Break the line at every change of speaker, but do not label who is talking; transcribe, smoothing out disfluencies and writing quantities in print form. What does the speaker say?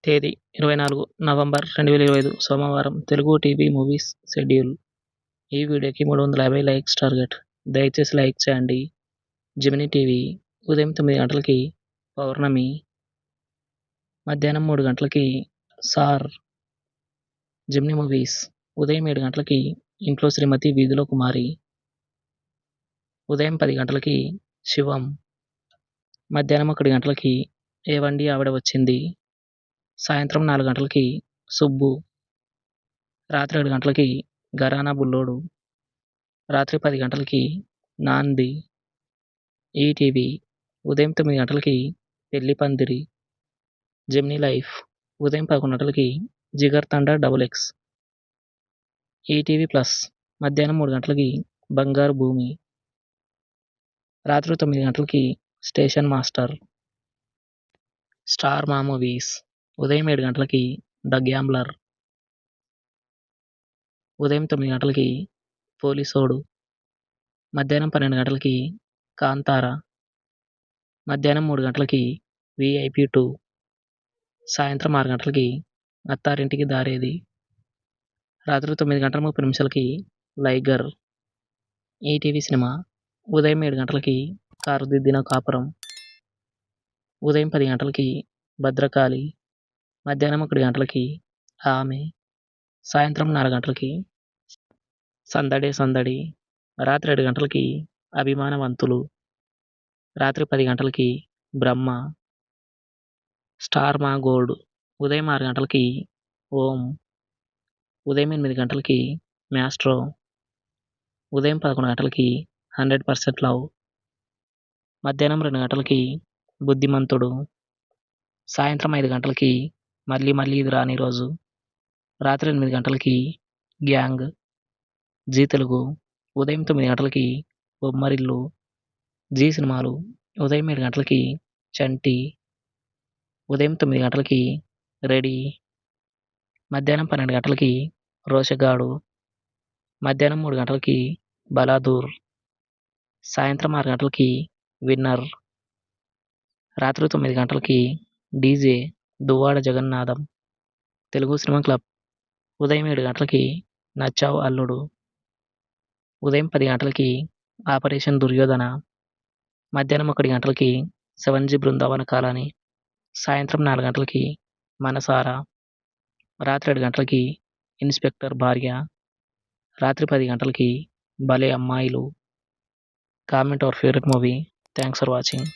తేదీ 24 నవంబర్ 2025 సోమవారం Telugu TV movies schedule. ఈ వీడియోకి 350 లైక్స్ టార్గెట్. దయచేసి లైక్ చేయండి. జెమినీ టీవీ ఉదయం 9 గంటలకి పౌర్ణమి, మధ్యాహ్నం 3 గంటలకి సార్. జెమినీ మూవీస్ ఉదయం 7 గంటలకి ఇంట్లో శ్రీమతి వీధిలో కుమారి, ఉదయం 10 గంటలకి శివం, మధ్యాహ్నం 1 గంటలకి ఏవండి ఆవిడ వచ్చింది, సాయంత్రం 4 గంటలకి సుబ్బు, రాత్రి 7 గంటలకి ఘరానా బుల్లోడు, రాత్రి 10 గంటలకి నాంది. ఈటీవీ ఉదయం 9 గంటలకి పెళ్లి పందిరి. జెమినీ లైఫ్ ఉదయం 11 గంటలకి జిగర్ తండా XX. ఈటీవీ ప్లస్ మధ్యాహ్నం 3 గంటలకి బంగారు భూమి, రాత్రి 9 గంటలకి స్టేషన్ మాస్టర్. స్టార్ మా మూవీస్ ఉదయం 7 గంటలకి ద గ్యాంబ్లర్, ఉదయం 9 గంటలకి పోలీసోడు, మధ్యాహ్నం 12 గంటలకి కాంతార, మధ్యాహ్నం 3 గంటలకి VIP 2, సాయంత్రం 6 గంటలకి అత్తారింటికి దారేది, రాత్రి 9 గంటల 30 నిమిషాలకి లైగర్. ఈటీవీ సినిమా ఉదయం 7 గంటలకి కారుదిద్దిన కాపురం, ఉదయం 10 గంటలకి భద్రకాళి, మధ్యాహ్నం 1 గంటలకి ఆమె, సాయంత్రం 4 గంటలకి సందడే సందడి, రాత్రి 7 గంటలకి అభిమానవంతులు, రాత్రి 10 గంటలకి బ్రహ్మ. స్టార్ మా గోల్డ్ ఉదయం 6 గంటలకి ఓం, ఉదయం 8 గంటలకి మ్యాస్ట్రో, ఉదయం 11 గంటలకి 100% లవ్, మధ్యాహ్నం 2 గంటలకి బుద్ధిమంతుడు, సాయంత్రం 5 గంటలకి మళ్ళీ మళ్ళీ ఇది రాని రోజు, రాత్రి 8 గంటలకి గ్యాంగ్. జీ తెలుగు ఉదయం 9 గంటలకి బొమ్మరిల్లు. జీ సినిమాలు ఉదయం 7 గంటలకి చంటి, ఉదయం 9 గంటలకి రెడీ, మధ్యాహ్నం 12 గంటలకి రోషగాడు, మధ్యాహ్నం 3 గంటలకి బలాదూర్, సాయంత్రం 6 గంటలకి విన్నర్, రాత్రి 9 గంటలకి DJ Duvvada Jagannatham. Telugu cinema club ఉదయం 7 గంటలకి నచ్చావు అల్లుడు, ఉదయం 10 గంటలకి ఆపరేషన్ దుర్యోధన, మధ్యాహ్నం 1 గంటలకి 7G బృందావన కాలనీ, సాయంత్రం 4 గంటలకి మనసారా, రాత్రి 7 గంటలకి ఇన్స్పెక్టర్ భార్య, రాత్రి 10 గంటలకి భలే అమ్మాయిలు. Comment our favourite movie. Thanks for watching.